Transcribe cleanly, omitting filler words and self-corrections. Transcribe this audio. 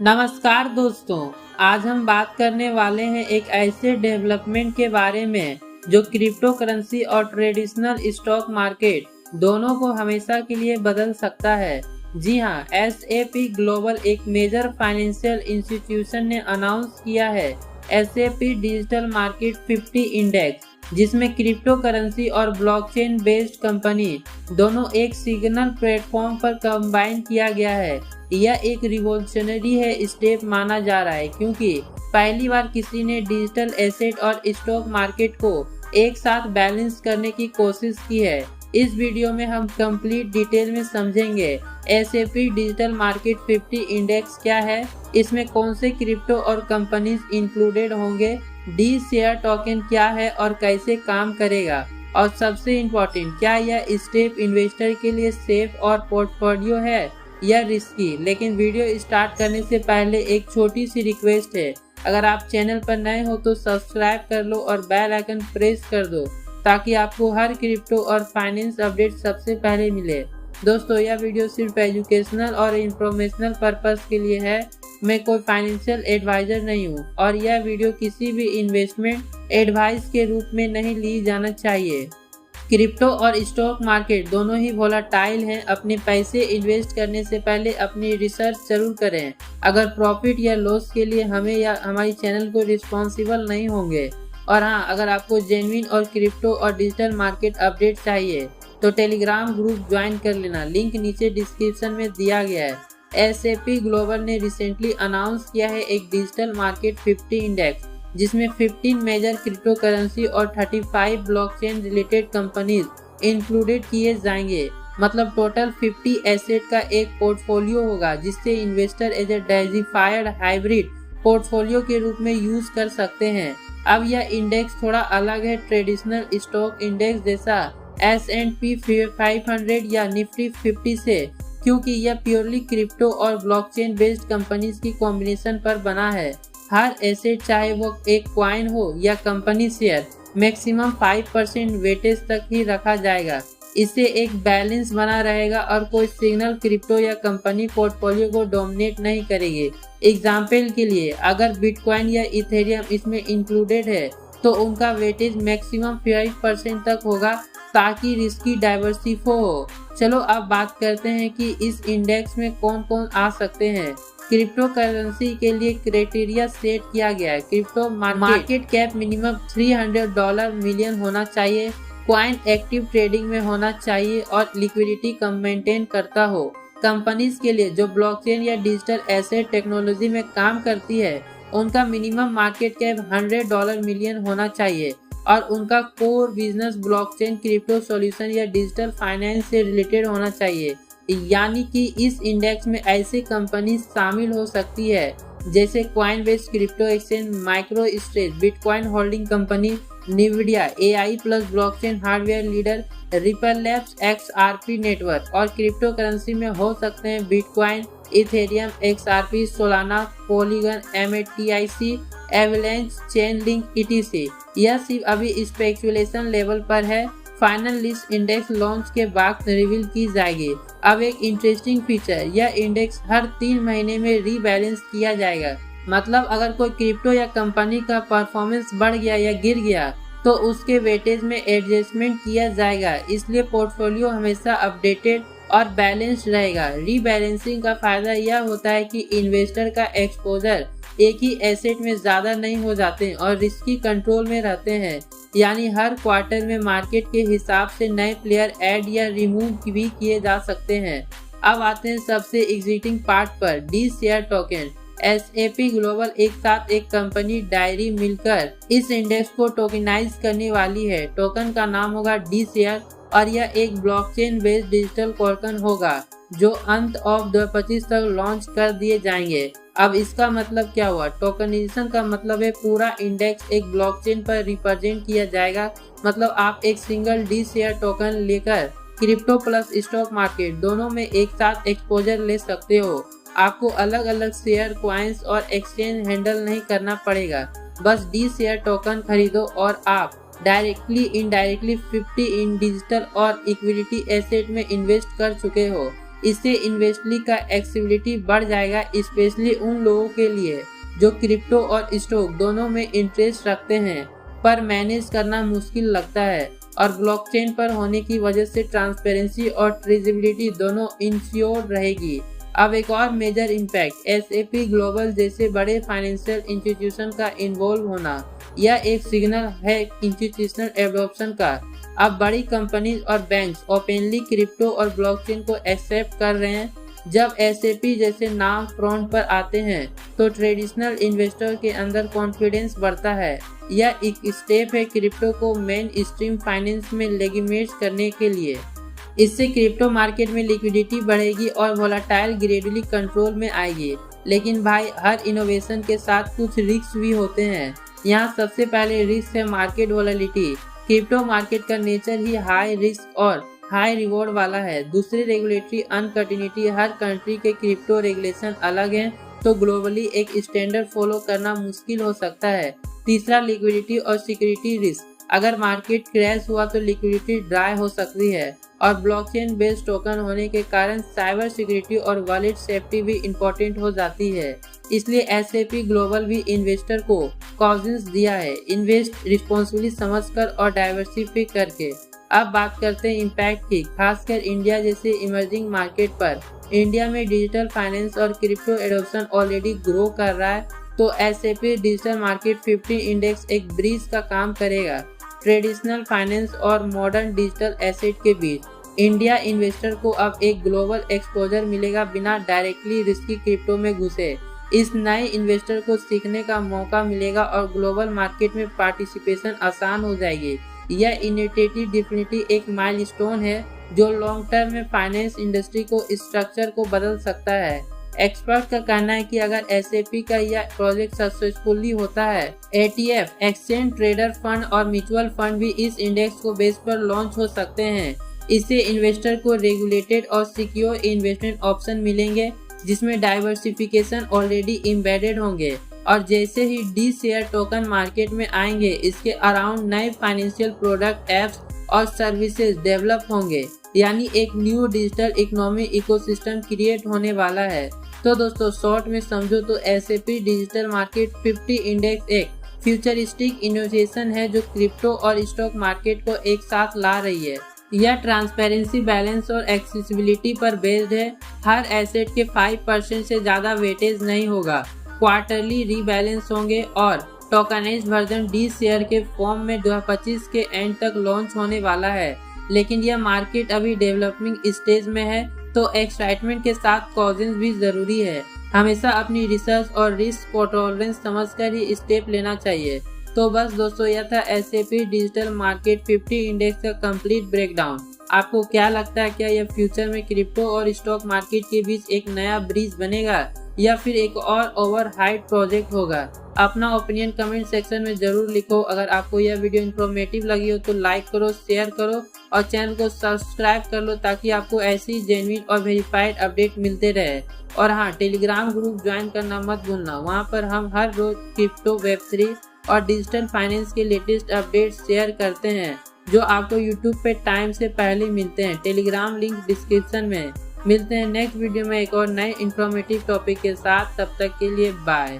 नमस्कार दोस्तों, आज हम बात करने वाले हैं एक ऐसे डेवलपमेंट के बारे में जो क्रिप्टो करेंसी और ट्रेडिशनल स्टॉक मार्केट दोनों को हमेशा के लिए बदल सकता है। जी हाँ, S&P ग्लोबल एक मेजर फाइनेंशियल इंस्टीट्यूशन ने अनाउंस किया है S&P डिजिटल मार्केट 50 इंडेक्स, जिसमें क्रिप्टो करेंसी और ब्लॉकचेन बेस्ड कंपनी दोनों एक सिग्नल प्लेटफॉर्म पर कंबाइन किया गया है। यह एक रिवॉल्यूशनरी है स्टेप माना जा रहा है, क्योंकि पहली बार किसी ने डिजिटल एसेट और स्टॉक मार्केट को एक साथ बैलेंस करने की कोशिश की है। इस वीडियो में हम कंप्लीट डिटेल में समझेंगे S&P डिजिटल मार्केट 50 इंडेक्स क्या है, इसमें कौन से क्रिप्टो और कंपनीज इंक्लूडेड होंगे, डी शेयर टोकन क्या है और कैसे काम करेगा, और सबसे इम्पोर्टेंट, क्या यह स्टेप इन्वेस्टर के लिए सेफ और पोर्टफोलियो है या रिस्की। लेकिन वीडियो स्टार्ट करने से पहले एक छोटी सी रिक्वेस्ट है, अगर आप चैनल पर नए हो तो सब्सक्राइब कर लो और बेल आइकन प्रेस कर दो ताकि आपको हर क्रिप्टो और फाइनेंस अपडेट सबसे पहले मिले। दोस्तों, यह वीडियो सिर्फ एजुकेशनल और इंफॉर्मेशनल पर्पस के लिए है। मैं कोई फाइनेंशियल एडवाइजर नहीं हूँ और यह वीडियो किसी भी इन्वेस्टमेंट एडवाइस के रूप में नहीं ली जाना चाहिए। क्रिप्टो और स्टॉक मार्केट दोनों ही वोलाटाइल हैं। अपने पैसे इन्वेस्ट करने से पहले अपनी रिसर्च जरूर करें। अगर प्रॉफिट या लॉस के लिए हमें या हमारी चैनल को रिस्पॉन्सिबल नहीं होंगे। और हाँ, अगर आपको जेन्युइन और क्रिप्टो और डिजिटल मार्केट अपडेट चाहिए तो टेलीग्राम ग्रुप ज्वाइन कर लेना, लिंक नीचे डिस्क्रिप्शन में दिया गया है। S&P ग्लोबल ने रिसेंटली अनाउंस किया है एक डिजिटल मार्केट 50 इंडेक्स, जिसमें 15 मेजर क्रिप्टो करेंसी और 35 ब्लॉकचेन रिलेटेड कंपनीज इंक्लूडेड किए जाएंगे। मतलब टोटल 50 एसेट का एक पोर्टफोलियो होगा, जिससे investor as a diversified hybrid portfolio के रूप में यूज कर सकते हैं। अब यह इंडेक्स थोड़ा अलग है ट्रेडिशनल स्टॉक इंडेक्स जैसा S&P 500 या निफ्टी 50 से, क्योंकि यह प्योरली क्रिप्टो और ब्लॉकचेन बेस्ड कंपनीज की कॉम्बिनेशन पर बना है। हर एसेट, चाहे वो एक क्वाइन हो या कंपनी शेयर, मैक्सिमम 5% वेटेज तक ही रखा जाएगा। इससे एक बैलेंस बना रहेगा और कोई सिग्नल क्रिप्टो या कंपनी पोर्टफोलियो को डोमिनेट नहीं करेगी। एग्जाम्पल के लिए, अगर बिटकॉइन या इथेरियम इसमें इंक्लूडेड है तो उनका वेटेज मैक्सिमम 5% तक होगा, ताकि रिस्की डाइवर्सिफो हो। चलो अब बात करते हैं कि इस इंडेक्स में कौन कौन आ सकते हैं। क्रिप्टो करेंसी के लिए क्राइटेरिया सेट किया गया है। Crypto market cap minimum $300 million होना चाहिए, क्वाइन एक्टिव ट्रेडिंग में होना चाहिए और लिक्विडिटी कम मेंटेन करता हो। कंपनीज के लिए जो ब्लॉकचेन या डिजिटल एसेट टेक्नोलॉजी में काम करती है, उनका मिनिमम मार्केट कैप $100 मिलियन होना चाहिए और उनका core business blockchain, crypto solution या डिजिटल फाइनेंस से रिलेटेड होना चाहिए। यानी कि इस इंडेक्स में ऐसी कंपनी शामिल हो सकती है जैसे coin based crypto exchange, micro stretch, bitcoin holding company, Nvidia, AI plus blockchain hardware leader, Ripple Labs, XRP network. और क्रिप्टो करेंसी में हो सकते हैं bitcoin, Ethereum, XRP, Solana, Polygon, MATIC, Avalanche, chain link, ETC। यह सिर्फ अभी speculation level पर है। फाइनल लिस्ट इंडेक्स लॉन्च के बाद रिवील की जाएगी। अब एक इंटरेस्टिंग फीचर, यह इंडेक्स हर 3 महीने में रीबैलेंस किया जाएगा। मतलब अगर कोई क्रिप्टो या कंपनी का परफॉर्मेंस बढ़ गया या गिर गया तो उसके वेटेज में एडजस्टमेंट किया जाएगा। इसलिए पोर्टफोलियो हमेशा अपडेटेड और बैलेंस्ड रहेगा। रीबैलेंसिंग का फायदा यह होता है कि इन्वेस्टर का एक्सपोजर एक ही एसेट में ज्यादा नहीं हो जाते और रिस्की कंट्रोल में रहते हैं। यानी हर क्वार्टर में मार्केट के हिसाब से नए प्लेयर ऐड या रिमूव भी किए जा सकते हैं। अब आते हैं सबसे एक्साइटिंग पार्ट पर, D share token. S&P global एक साथ एक कंपनी डायरी मिलकर इस इंडेक्स को टोकनाइज करने वाली है। टोकन का नाम होगा डी शेयर और यह एक ब्लॉकचेन बेस्ड डिजिटल टोकन होगा जो अंत ऑफ 2025 तक लॉन्च कर दिए जाएंगे। अब इसका मतलब क्या हुआ? टोकनाइजेशन का मतलब है पूरा इंडेक्स एक ब्लॉकचेन पर रिप्रेजेंट किया जाएगा। मतलब आप एक सिंगल डी शेयर टोकन लेकर क्रिप्टो प्लस स्टॉक मार्केट दोनों में एक साथ एक्सपोजर ले सकते हो। आपको अलग अलग शेयर, क्वाइंस और एक्सचेंज हैंडल नहीं करना पड़ेगा। बस डी शेयर टोकन खरीदो और आप डायरेक्टली इनडायरेक्टली 50 इन डिजिटल और इक्विटी एसेट में इन्वेस्ट कर चुके हो। इससे इन्वेस्टली का एक्सेसिबिलिटी बढ़ जाएगा, स्पेशली उन लोगों के लिए जो क्रिप्टो और स्टॉक दोनों में इंटरेस्ट रखते हैं पर मैनेज करना मुश्किल लगता है। और ब्लॉकचेन पर होने की वजह से ट्रांसपेरेंसी और ट्रेसेबिलिटी दोनों इंश्योर रहेगी। अब एक और मेजर इम्पैक्ट, एसएपी ग्लोबल जैसे बड़े फाइनेंशियल इंस्टीट्यूशन का इन्वॉल्व होना, यह एक सिग्नल है इंस्टीट्यूशनल एडॉप्शन का। अब बड़ी कंपनीज और बैंक्स ओपनली क्रिप्टो और ब्लॉकचेन को एक्सेप्ट कर रहे हैं। जब एसएपी जैसे नाम फ्रंट पर आते हैं तो ट्रेडिशनल इन्वेस्टर के अंदर कॉन्फिडेंस बढ़ता है। यह एक स्टेप है क्रिप्टो को मेन स्ट्रीम फाइनेंस में लेगिमेट करने के लिए। इससे क्रिप्टो मार्केट में लिक्विडिटी बढ़ेगी और वोलेटाइल ग्रेजुअली कंट्रोल में आएगी। लेकिन भाई, हर इनोवेशन के साथ कुछ रिस्क भी होते हैं। यहाँ सबसे पहले रिस्क है मार्केट वोलेटिलिटी। क्रिप्टो मार्केट का नेचर ही हाई रिस्क और हाई रिवॉर्ड वाला है। दूसरी, रेगुलेटरी अनकंटिन्यूटी। हर कंट्री के क्रिप्टो रेगुलेशन अलग हैं, तो ग्लोबली एक स्टैंडर्ड फॉलो करना मुश्किल हो सकता है। तीसरा, लिक्विडिटी और सिक्योरिटी रिस्क। अगर मार्केट क्रैश हुआ तो लिक्विडिटी ड्राई हो सकती है और ब्लॉकचेन बेस्ड टोकन होने के कारण साइबर सिक्योरिटी और वॉलेट सेफ्टी भी इम्पोर्टेंट हो जाती है। इसलिए एसएपी ग्लोबल भी इन्वेस्टर को कॉजेंस दिया है, इन्वेस्ट रिस्पॉन्सिबली समझकर और डाइवर्सिफाई करके। अब बात करते हैं इम्पैक्ट की, खासकर इंडिया जैसे इमर्जिंग मार्केट पर। इंडिया में डिजिटल फाइनेंस और क्रिप्टो एडॉप्शन ऑलरेडी ग्रो कर रहा है, तो एसएपी डिजिटल मार्केट 50 इंडेक्स एक ब्रिज का काम करेगा ट्रेडिशनल फाइनेंस और मॉडर्न डिजिटल एसेट के बीच। इंडिया इन्वेस्टर को अब एक ग्लोबल एक्सपोजर मिलेगा बिना डायरेक्टली रिस्की क्रिप्टो में घुसे। इस नए इन्वेस्टर को सीखने का मौका मिलेगा और ग्लोबल मार्केट में पार्टिसिपेशन आसान हो जाएगी। यह इनिशिएटिव डेफिनेटली एक माइलस्टोन है जो लॉन्ग टर्म में फाइनेंस इंडस्ट्री को स्ट्रक्चर को बदल सकता है। एक्सपर्ट का कहना है कि अगर एसएपी का यह प्रोजेक्ट सक्सेसफुली होता है, एटीएफ, एक्सचेंज ट्रेडर फंड और म्यूचुअल फंड भी इस इंडेक्स को बेस पर लॉन्च हो सकते हैं। इससे इन्वेस्टर को रेगुलेटेड और सिक्योर इन्वेस्टमेंट ऑप्शन मिलेंगे जिसमें डाइवर्सिफिकेशन ऑलरेडी एम्बेडेड होंगे। और जैसे ही डी शेयर टोकन मार्केट में आएंगे, इसके अराउंड नए फाइनेंशियल प्रोडक्ट, एप्स और सर्विसेज डेवलप होंगे, यानी एक new digital economy ecosystem create होने वाला है। तो दोस्तों, शॉर्ट में समझो तो एसएपी डिजिटल मार्केट 50 इंडेक्स एक फ्यूचरिस्टिक इनोवेशन है जो क्रिप्टो और स्टॉक मार्केट को एक साथ ला रही है। यह ट्रांसपेरेंसी, बैलेंस और एक्सेसिबिलिटी पर बेस्ड है। हर एसेट के 5% से ज्यादा वेटेज नहीं होगा, क्वार्टरली रीबैलेंस होंगे और टोकनाइज्ड वर्जन डी शेयर के फॉर्म में 2025 के एंड तक लॉन्च होने वाला है। लेकिन यह मार्केट अभी डेवलपिंग स्टेज में है, तो एक्साइटमेंट के साथ कॉजेंस भी जरूरी है। हमेशा अपनी रिसर्च और रिस्क टॉलरेंस समझकर ही स्टेप लेना चाहिए। तो बस दोस्तों, यह था एसएपी डिजिटल मार्केट 50 इंडेक्स का कंप्लीट ब्रेकडाउन। आपको क्या लगता है, क्या यह फ्यूचर में क्रिप्टो और स्टॉक मार्केट के बीच एक नया ब्रिज बनेगा या फिर एक और ओवर हाइट प्रोजेक्ट होगा? अपना ओपिनियन कमेंट सेक्शन में जरूर लिखो। अगर आपको यह वीडियो इन्फॉर्मेटिव लगी हो तो लाइक करो, शेयर करो और चैनल को सब्सक्राइब कर लो ताकि आपको ऐसी जेन्युइन और वेरीफाइड अपडेट मिलते रहे। और हाँ, टेलीग्राम ग्रुप ज्वाइन करना मत भूलना। वहाँ पर हम हर रोज क्रिप्टो, वेब3 और डिजिटल फाइनेंस के लेटेस्ट अपडेट शेयर करते हैं जो आपको यूट्यूब पे टाइम से पहले मिलते हैं। टेलीग्राम लिंक डिस्क्रिप्शन में। मिलते हैं नेक्स्ट वीडियो में एक और नए इन्फॉर्मेटिव टॉपिक के साथ। तब तक के लिए बाय।